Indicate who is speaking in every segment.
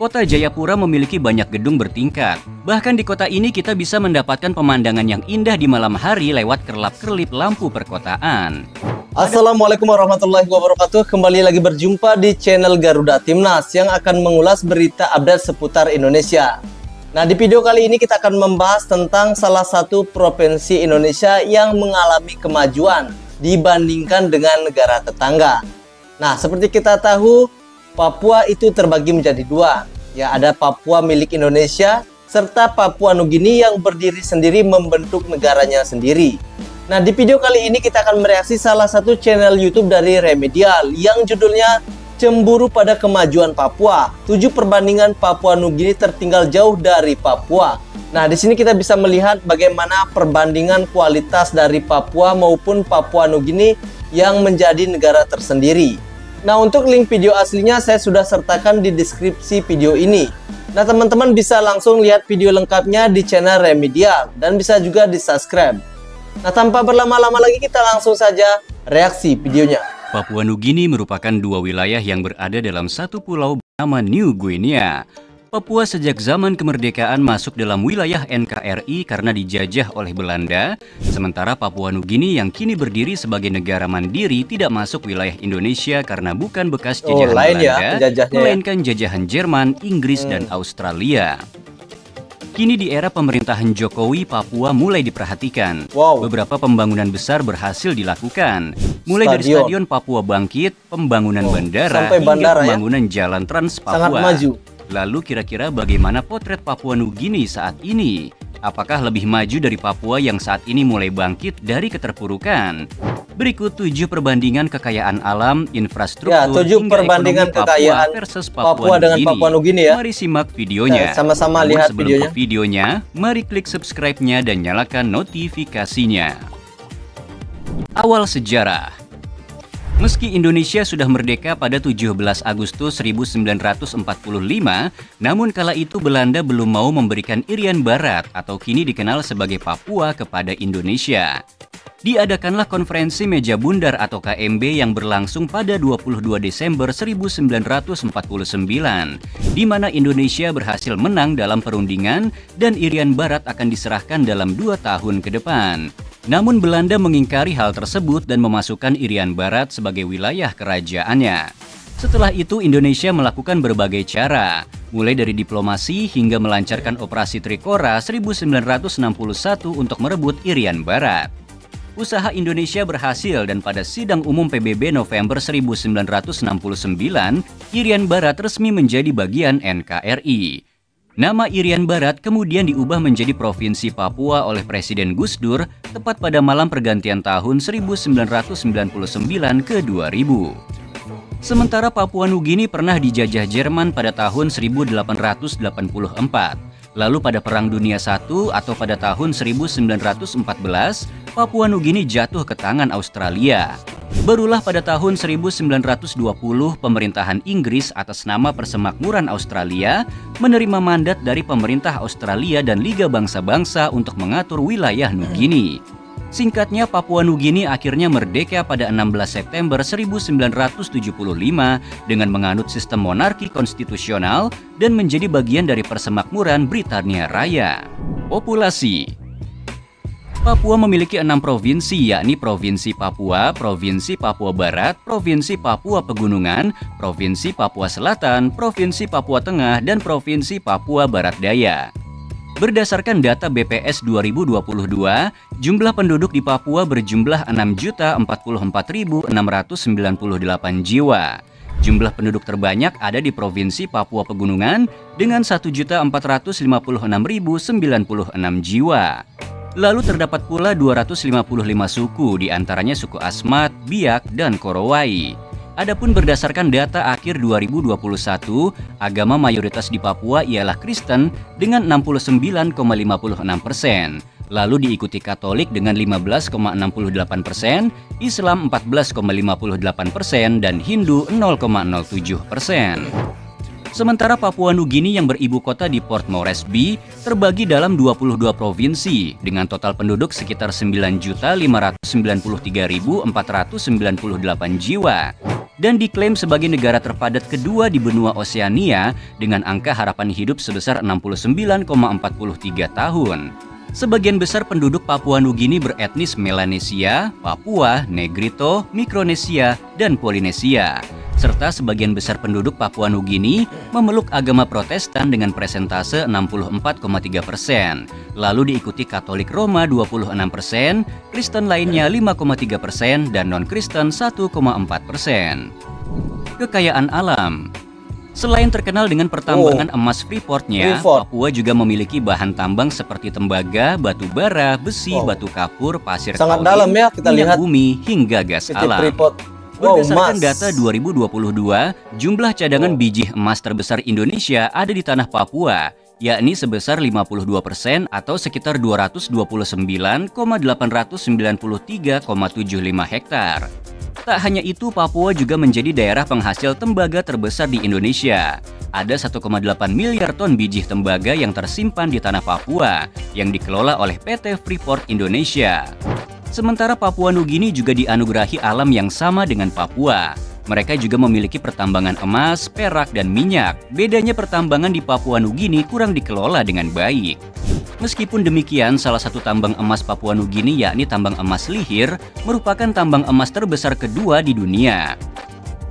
Speaker 1: Kota Jayapura memiliki banyak gedung bertingkat. Bahkan di kota ini kita bisa mendapatkan pemandangan yang indah di malam hari lewat kerlap-kerlip lampu perkotaan.
Speaker 2: Assalamualaikum warahmatullahi wabarakatuh. Kembali lagi berjumpa di channel Garuda Timnas yang akan mengulas berita update seputar Indonesia. Nah, di video kali ini kita akan membahas tentang salah satu provinsi Indonesia yang mengalami kemajuan dibandingkan dengan negara tetangga. Nah, seperti kita tahu, Papua itu terbagi menjadi dua. Ya, ada Papua milik Indonesia serta Papua Nugini yang berdiri sendiri membentuk negaranya sendiri. Nah, di video kali ini kita akan mereaksi salah satu channel YouTube dari Remedial yang judulnya Cemburu pada Kemajuan Papua. 7 perbandingan Papua Nugini tertinggal jauh dari Papua. Nah, di sini kita bisa melihat bagaimana perbandingan kualitas dari Papua maupun Papua Nugini yang menjadi negara tersendiri. Nah, untuk link video aslinya saya sudah sertakan di deskripsi video ini. Nah, teman-teman bisa langsung lihat video lengkapnya di channel Remedial dan bisa juga di-subscribe. Nah, tanpa berlama-lama lagi kita langsung saja reaksi videonya.
Speaker 1: Papua Nugini merupakan dua wilayah yang berada dalam satu pulau bernama New Guinea. Papua sejak zaman kemerdekaan masuk dalam wilayah NKRI karena dijajah oleh Belanda, sementara Papua Nugini yang kini berdiri sebagai negara mandiri tidak masuk wilayah Indonesia karena bukan bekas jajahan Belanda, melainkan jajahan Jerman, Inggris, dan Australia. Kini di era pemerintahan Jokowi, Papua mulai diperhatikan. Beberapa pembangunan besar berhasil dilakukan. Mulai dari Stadion Papua Bangkit, pembangunan bandara, hingga pembangunan jalan Trans Papua.
Speaker 2: Sangat maju.
Speaker 1: Lalu kira-kira bagaimana potret Papua Nugini saat ini? Apakah lebih maju dari Papua yang saat ini mulai bangkit dari keterpurukan? Berikut 7 perbandingan kekayaan alam, infrastruktur,
Speaker 2: ya, 7 perbandingan kekayaan
Speaker 1: versus
Speaker 2: Papua dengan Papua Nugini ya.
Speaker 1: Mari simak videonya.
Speaker 2: Sama-sama lihat
Speaker 1: videonya. Mari klik subscribe-nya dan nyalakan notifikasinya. Awal sejarah. Meski Indonesia sudah merdeka pada 17 Agustus 1945, namun kala itu Belanda belum mau memberikan Irian Barat atau kini dikenal sebagai Papua kepada Indonesia. Diadakanlah konferensi Meja Bundar atau KMB yang berlangsung pada 22 Desember 1949, di mana Indonesia berhasil menang dalam perundingan dan Irian Barat akan diserahkan dalam 2 tahun ke depan. Namun Belanda mengingkari hal tersebut dan memasukkan Irian Barat sebagai wilayah kerajaannya. Setelah itu Indonesia melakukan berbagai cara, mulai dari diplomasi hingga melancarkan Operasi Trikora 1961 untuk merebut Irian Barat. Usaha Indonesia berhasil dan pada sidang umum PBB November 1969, Irian Barat resmi menjadi bagian NKRI. Nama Irian Barat kemudian diubah menjadi Provinsi Papua oleh Presiden Gus Dur tepat pada malam pergantian tahun 1999 ke 2000. Sementara Papua Nugini pernah dijajah Jerman pada tahun 1884. Lalu pada Perang Dunia I atau pada tahun 1914, Papua Nugini jatuh ke tangan Australia. Barulah pada tahun 1920 pemerintahan Inggris atas nama Persemakmuran Australia menerima mandat dari pemerintah Australia dan Liga Bangsa-Bangsa untuk mengatur wilayah Nugini. Singkatnya, Papua Nugini akhirnya merdeka pada 16 September 1975 dengan menganut sistem monarki konstitusional dan menjadi bagian dari Persemakmuran Britania Raya. Populasi. Papua memiliki 6 provinsi, yakni Provinsi Papua, Provinsi Papua Barat, Provinsi Papua Pegunungan, Provinsi Papua Selatan, Provinsi Papua Tengah, dan Provinsi Papua Barat Daya. Berdasarkan data BPS 2022, jumlah penduduk di Papua berjumlah 6.044.698 jiwa. Jumlah penduduk terbanyak ada di Provinsi Papua Pegunungan dengan 1.456.096 jiwa. Lalu terdapat pula 255 suku, diantaranya suku Asmat, Biak, dan Korowai. Adapun berdasarkan data akhir 2021, agama mayoritas di Papua ialah Kristen dengan 69,56%. Lalu diikuti Katolik dengan 15,68%, Islam 14,58%, dan Hindu 0,07%. Sementara Papua Nugini yang beribu kota di Port Moresby terbagi dalam 22 provinsi dengan total penduduk sekitar 9.593.498 jiwa dan diklaim sebagai negara terpadat kedua di benua Oseania dengan angka harapan hidup sebesar 69,43 tahun. Sebagian besar penduduk Papua Nugini beretnis Melanesia, Papua, Negrito, Mikronesia, dan Polinesia. Serta sebagian besar penduduk Papua Nugini memeluk agama Protestan dengan persentase 64,3%, lalu diikuti Katolik Roma 26%, Kristen lainnya 5,3%, dan non-Kristen 1,4%. Kekayaan alam. Selain terkenal dengan pertambangan emas Freeport-nya, Papua juga memiliki bahan tambang seperti tembaga, batu bara, besi, batu kapur, pasir
Speaker 2: sangat
Speaker 1: kaolin,
Speaker 2: dalam ya, kita
Speaker 1: minyak
Speaker 2: lihat
Speaker 1: bumi, hingga gas alam. Berdasarkan data 2022, jumlah cadangan biji emas terbesar Indonesia ada di tanah Papua, yakni sebesar 52% atau sekitar 229,893,75 hektar. Tak hanya itu, Papua juga menjadi daerah penghasil tembaga terbesar di Indonesia. Ada 1,8 miliar ton biji tembaga yang tersimpan di tanah Papua, yang dikelola oleh PT Freeport Indonesia. Sementara Papua Nugini juga dianugerahi alam yang sama dengan Papua. Mereka juga memiliki pertambangan emas, perak, dan minyak. Bedanya pertambangan di Papua Nugini kurang dikelola dengan baik. Meskipun demikian, salah satu tambang emas Papua Nugini yakni tambang emas Lihir merupakan tambang emas terbesar kedua di dunia.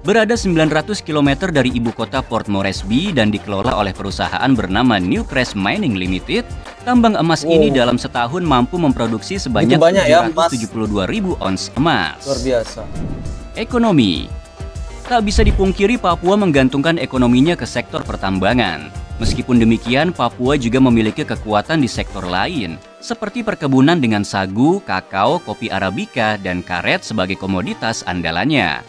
Speaker 1: Berada 900 km dari ibu kota Port Moresby dan dikelola oleh perusahaan bernama Newcrest Mining Limited, tambang emas ini dalam setahun mampu memproduksi sebanyak 772.000 ons emas.
Speaker 2: Luar biasa.
Speaker 1: Ekonomi. Tak bisa dipungkiri Papua menggantungkan ekonominya ke sektor pertambangan. Meskipun demikian, Papua juga memiliki kekuatan di sektor lain, seperti perkebunan dengan sagu, kakao, kopi Arabica, dan karet sebagai komoditas andalannya.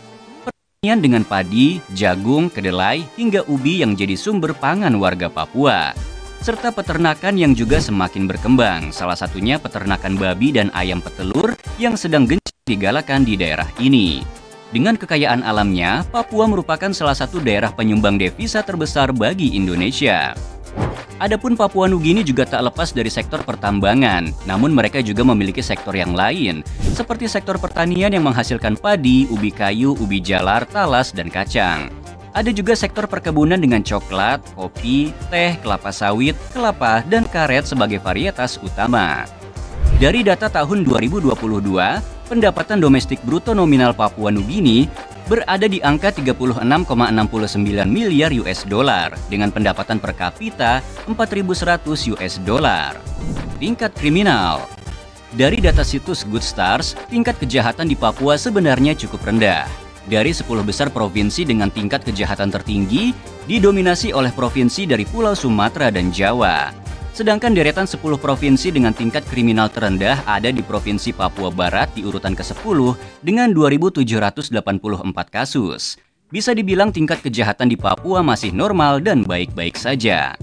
Speaker 1: Pertanian dengan padi, jagung, kedelai, hingga ubi yang jadi sumber pangan warga Papua. Serta peternakan yang juga semakin berkembang, salah satunya peternakan babi dan ayam petelur yang sedang gencar digalakan di daerah ini. Dengan kekayaan alamnya, Papua merupakan salah satu daerah penyumbang devisa terbesar bagi Indonesia. Adapun Papua Nugini juga tak lepas dari sektor pertambangan, namun mereka juga memiliki sektor yang lain, seperti sektor pertanian yang menghasilkan padi, ubi kayu, ubi jalar, talas, dan kacang. Ada juga sektor perkebunan dengan coklat, kopi, teh, kelapa sawit, kelapa, dan karet sebagai varietas utama. Dari data tahun 2022, pendapatan domestik bruto nominal Papua Nugini berada di angka 36,69 miliar US dollar dengan pendapatan per kapita 4.100 US dollar. Tingkat kriminal. Dari data situs Good Stars, tingkat kejahatan di Papua sebenarnya cukup rendah. Dari 10 besar provinsi dengan tingkat kejahatan tertinggi, didominasi oleh provinsi dari Pulau Sumatera dan Jawa. Sedangkan deretan 10 provinsi dengan tingkat kriminal terendah ada di Provinsi Papua Barat di urutan ke-10 dengan 2.784 kasus. Bisa dibilang tingkat kejahatan di Papua masih normal dan baik-baik saja.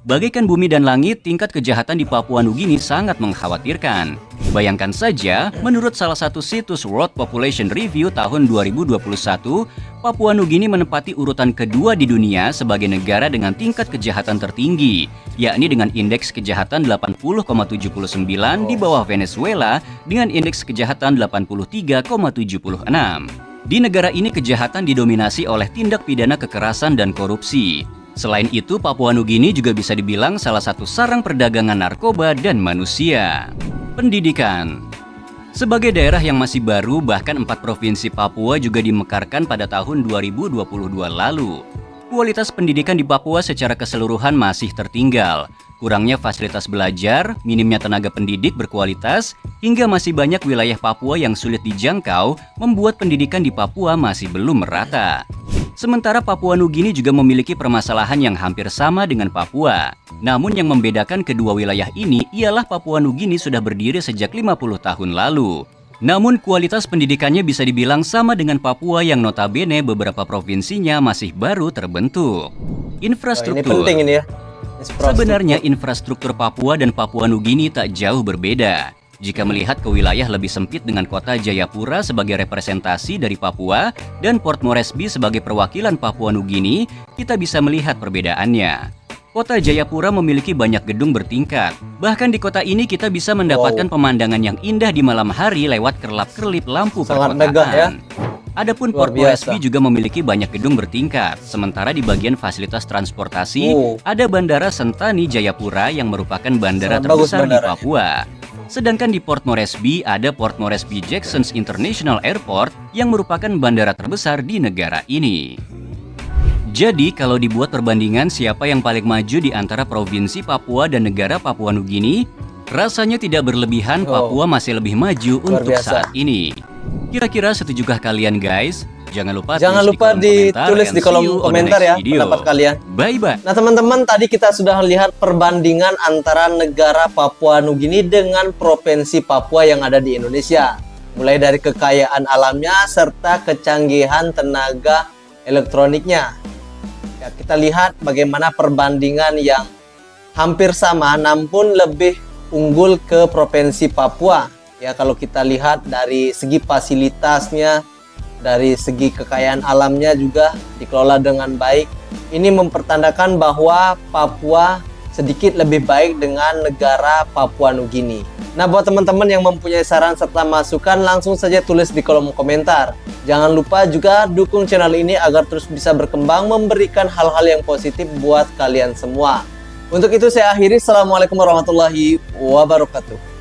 Speaker 1: Bagaikan bumi dan langit, tingkat kejahatan di Papua Nugini sangat mengkhawatirkan. Bayangkan saja, menurut salah satu situs World Population Review tahun 2021, Papua Nugini menempati urutan kedua di dunia sebagai negara dengan tingkat kejahatan tertinggi, yakni dengan indeks kejahatan 80,79 di bawah Venezuela dengan indeks kejahatan 83,76. Di negara ini kejahatan didominasi oleh tindak pidana kekerasan dan korupsi. Selain itu, Papua Nugini juga bisa dibilang salah satu sarang perdagangan narkoba dan manusia. Pendidikan. Sebagai daerah yang masih baru, bahkan 4 provinsi Papua juga dimekarkan pada tahun 2022 lalu. Kualitas pendidikan di Papua secara keseluruhan masih tertinggal. Kurangnya fasilitas belajar, minimnya tenaga pendidik berkualitas, hingga masih banyak wilayah Papua yang sulit dijangkau, membuat pendidikan di Papua masih belum merata. Sementara Papua Nugini juga memiliki permasalahan yang hampir sama dengan Papua. Namun yang membedakan kedua wilayah ini ialah Papua Nugini sudah berdiri sejak 50 tahun lalu. Namun kualitas pendidikannya bisa dibilang sama dengan Papua yang notabene beberapa provinsinya masih baru terbentuk. Infrastruktur.
Speaker 2: Ini penting ini ya.
Speaker 1: Sebenarnya infrastruktur Papua dan Papua Nugini tak jauh berbeda. Jika melihat ke wilayah lebih sempit dengan kota Jayapura sebagai representasi dari Papua dan Port Moresby sebagai perwakilan Papua Nugini, kita bisa melihat perbedaannya. Kota Jayapura memiliki banyak gedung bertingkat. Bahkan di kota ini kita bisa mendapatkan pemandangan yang indah di malam hari lewat kerlap-kerlip lampu perkotaan.
Speaker 2: Megah ya.
Speaker 1: Adapun Port Moresby juga memiliki banyak gedung bertingkat. Sementara di bagian fasilitas transportasi, ada Bandara Sentani Jayapura yang merupakan bandara terbesar di Papua. Sedangkan di Port Moresby ada Port Moresby Jacksons International Airport yang merupakan bandara terbesar di negara ini. Jadi kalau dibuat perbandingan siapa yang paling maju di antara provinsi Papua dan negara Papua Nugini, rasanya tidak berlebihan Papua masih lebih maju untuk saat ini. Kira-kira setujukah kalian guys? Jangan lupa
Speaker 2: ditulis di kolom komentar ya pendapat kalian.
Speaker 1: Bye-bye.
Speaker 2: Nah teman-teman, tadi kita sudah lihat perbandingan antara negara Papua Nugini dengan provinsi Papua yang ada di Indonesia. Mulai dari kekayaan alamnya serta kecanggihan tenaga elektroniknya. Ya, kita lihat bagaimana perbandingan yang hampir sama namun lebih unggul ke provinsi Papua. Ya, kalau kita lihat dari segi fasilitasnya, dari segi kekayaan alamnya juga dikelola dengan baik. Ini mempertandakan bahwa Papua sedikit lebih baik dengan negara Papua Nugini. Nah, buat teman-teman yang mempunyai saran serta masukan, langsung saja tulis di kolom komentar. Jangan lupa juga dukung channel ini agar terus bisa berkembang, memberikan hal-hal yang positif buat kalian semua. Untuk itu saya akhiri. Assalamualaikum warahmatullahi wabarakatuh.